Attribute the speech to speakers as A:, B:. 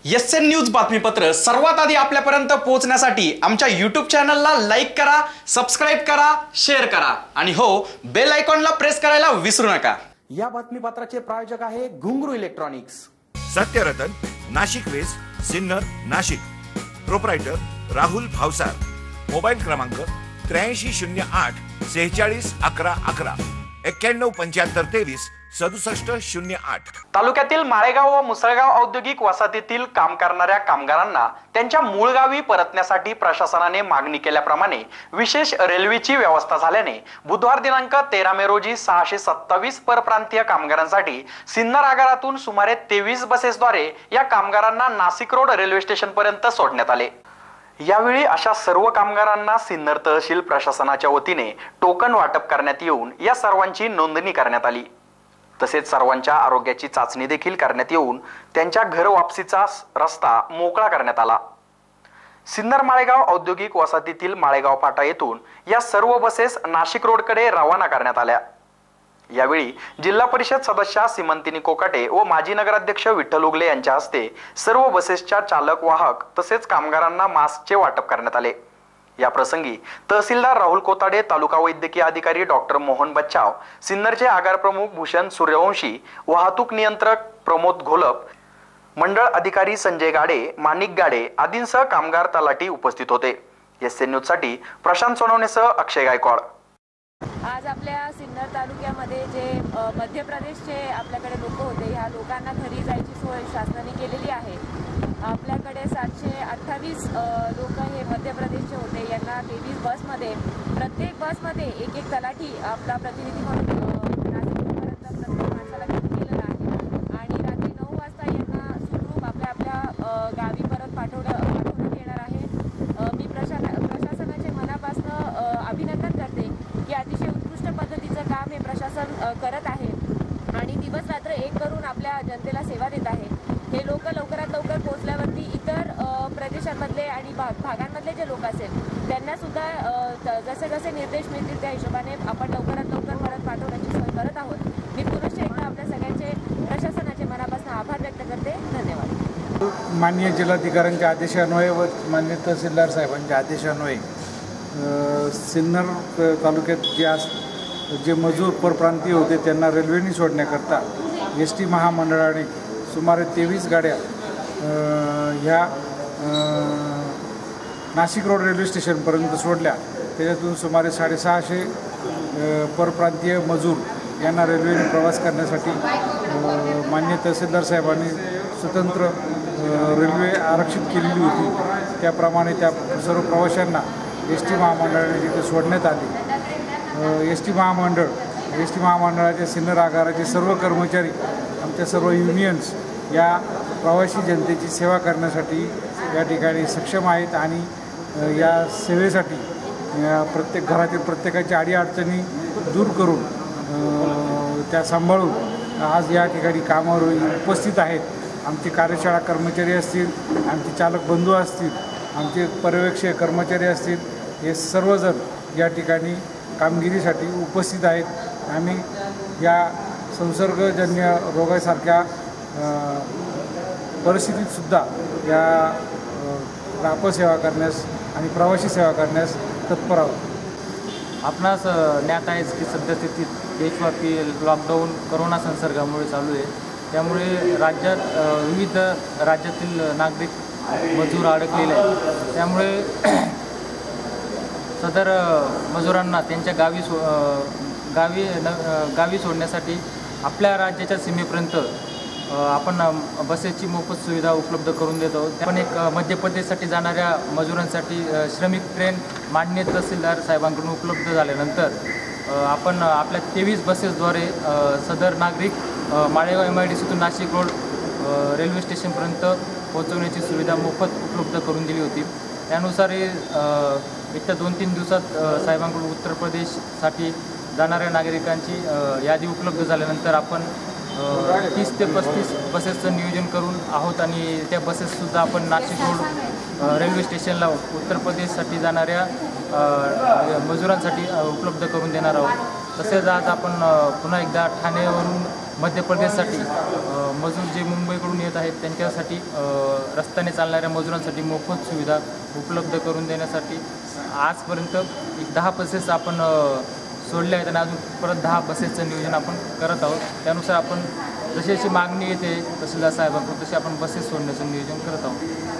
A: SN news बातमीपत्र सर्वात आधी आपल्यापर्यंत पोहोचण्यासाठी आमच्या YouTube चॅनलला लाईक करा, सबस्क्राइब करा, शेअर करा आणि हो बेल आयकॉनला प्रेस करायला विसरू नका। या बातमीपत्राचे प्रायोजक आहे Ghungroo electronics.
B: Satyaratan, Nashik west, Sinnar, Nashik. Proprietor Rahul Bhavsar. Mobile क्रमांक 8308 46 11 11 91 75 23 67 08।
A: तालुक्यातील माळेगाव व मुसळगाव औद्योगिक वसाहतीतील काम करणाऱ्या कामगारांना त्यांच्या मूळ गावी परतण्यासाठी प्रशासनाने मागणी केल्याप्रमाणे विशेष रेल्वेची व्यवस्था झाल्याने बुधवार दिनांक 13 मे रोजी 627 परप्रांतीय कामगारांसाठी सिन्नर आगारातून सुमारे 23 बसेसद्वारे या कामगारांना नाशिक रोड रेल्वे स्टेशन पर्यंत सोडण्यात आले। यावेळी अशा सर्व कामगारांना सिन्नर तहसील प्रशासनाच्या वतीने टोकन वाटप करण्यात येऊन या सर्वांची नोंदणी करण्यात आली। तसेच सर्वांच्या आरोग्याची चाचणी देखील करण्यात येऊन त्यांच्या घर वापसीचा रस्ता मोकळा करण्यात आला। सिन्नर माळेगाव औद्योगिक वसाहतीतील माळेगाव फाटा येथून या सर्व बसेस नाशिक रोडकडे रवाना करण्यात आल्या। यावेळी जिल्हा परिषद सदस्या सीमंतिनी कोकाटे व माजी नगराध्यक्ष विठ्ठल उगले यांच्या हस्ते सर्व बसेसच्या चालक वाहक तसेच कामगारांना मास्कचे वाटप करण्यात आले। या प्रसंगी तहसीलदार राहुल कोताडे, तालुका वैद्यकीय अधिकारी डॉक्टर मोहन बच्चाव, सिन्नरचे आगार प्रमुख भूषण सूर्यवंशी, वाहतूक नियंत्रक प्रमोद घोलप, मंडळ अधिकारी संजय गाडे, माणिक गाडे आदींसह कामगार तलाठी उपस्थित होते। एसएन न्यूज साठी प्रशांत सोनवणेसह अक्षय गायकवाड।
C: आज आपल्या सिन्नर तालुक्यामध्ये जे मध्य प्रदेशचे आपल्याकडे लोक होते, ह्या लोकांना घरी जायची सोय शासनाने केलेली आहे। आपल्याकडे 728 लोक हे मध्य प्रदेशचे होते। यांना 23 बसमध्ये, प्रत्येक बसमध्ये एक तलाठी आपला प्रतिनिधी म्हणून नाशिकपर्यंत प्रत्येक माणसाला घेऊन गेलेला आहे आणि रात्री 9 वाजता यांना सुखरूप आपल्या गावी परत पाठवण्यात येणार आहे। मी प्रशासनाचे मनापासून अभिनंदन करते की अतिशय उत्कृष्ट पद्धतीचं काम हे प्रशासन करत आहे आणि दिवस रात्र एक करून आपल्या जनतेला सेवा देत आहे। हे लोक लवकरात लवकर पोहोचल्यावरती इतर प्रदेशांमधले आणि भागांमधले जे लोक असेल त्यांना सुद्धा जसे जसे निर्देश मिळतील त्या हिशोबाने आपण लवकरात लवकर परत पाठवण्याची सोय करत आहोत। मी पुनश्च एकदा आपल्या सगळ्यांचे प्रशासनाचे मनापासून आभार व्यक्त करते। धन्यवाद।
D: माननीय जिल्हाधिकाऱ्यांच्या आदेशान्वये व माननीय तहसीलदार साहेबांच्या आदेशान्वये सिन्नर तालुक्यात जे मजूर परप्रांतीय होते त्यांना रेल्वेने सोडण्याकरता एसटी महामंडळाने सुमारे 23 गाड्या ह्या नाशिक रोड रेल्वे स्टेशनपर्यंत सोडल्या। त्याच्यातून सुमारे 650 परप्रांतीय मजूर यांना रेल्वेने प्रवास करण्यासाठी माननीय तहसीलदार साहेबांनी स्वतंत्र रेल्वे आरक्षित केलेली होती। त्याप्रमाणे त्या सर्व प्रवाशांना एस टी महामंडळाने तिथे सोडण्यात आले। एस टी महामंडळाचे सिन्नर आगाराचे सर्व कर्मचारी, आमच्या सर्व युनियन्स या प्रवासी जनतेची सेवा करण्यासाठी या ठिकाणी सक्षम आहेत आणि या सेवेसाठी प्रत्येक घरातील प्रत्येकाच्या अडीअडचणी दूर करून त्या सांभाळून आज या ठिकाणी कामावर उपस्थित आहेत। आमचे कार्यशाळा कर्मचारी असतील, आमचे चालक बंधू असतील, आमचे पर्यवेक्षक कर्मचारी असतील, हे सर्वजण या ठिकाणी कामगिरीसाठी उपस्थित आहेत। आम्ही या संसर्गजन्य रोगासारख्या परिस्थितीतसुद्धा या रापसेवा करण्यास आणि प्रवासी सेवा करण्यास तत्पर आहोत।
E: आपणास ज्ञात आहेच की सद्यस्थितीत देशव्यापी लॉकडाऊन कोरोना संसर्गामुळे चालू आहे। त्यामुळे राज्यात विविध राज्यातील नागरिक मजूर अडकलेले आहेत। त्यामुळे सदर मजुरांना त्यांच्या गावी सोडण्यासाठी आपल्या राज्याच्या सीमेपर्यंत आपण बसेसची मोफत सुविधा उपलब्ध करून देतो। पण एक मध्य प्रदेशसाठी जाणाऱ्या मजुरांसाठी श्रमिक ट्रेन माननीय तहसीलदार साहेबांकडून उपलब्ध झाल्यानंतर आपण आपल्या 23 बसेसद्वारे सदर नागरिक माळेगाव MIDCतून नाशिक रोड रेल्वे स्टेशनपर्यंत पोहोचवण्याची सुविधा मोफत उपलब्ध करून दिली होती। त्यानुसार येत्या 2-3 दिवसात साहेबांकडून उत्तर प्रदेशसाठी जाणाऱ्या नागरिकांची यादी उपलब्ध झाल्यानंतर आपण 30 ते 35 बसेसचं नियोजन करून आहोत आणि त्या बसेससुद्धा आपण नाशिक रोड रेल्वे स्टेशनला उत्तर प्रदेशसाठी जाणाऱ्या मजुरांसाठी उपलब्ध करून देणार आहोत। तसेच आज आपण पुन्हा एकदा ठाणेवरून मध्य प्रदेशसाठी मजूर जे मुंबईकडून येत आहेत त्यांच्यासाठी रस्त्याने चालणाऱ्या मजुरांसाठी मोफत सुविधा उपलब्ध करून देण्यासाठी आजपर्यंत 10 बसेस आपण सोडल्या आहेत आणि अजून परत 10 बसेसचं नियोजन आपण करत आहोत. त्यानुसार आपण जशी मागणी येते तहसीलदार साहेबांकडून तशी आपण बसेस सोडण्याचं नियोजन करत आहोत.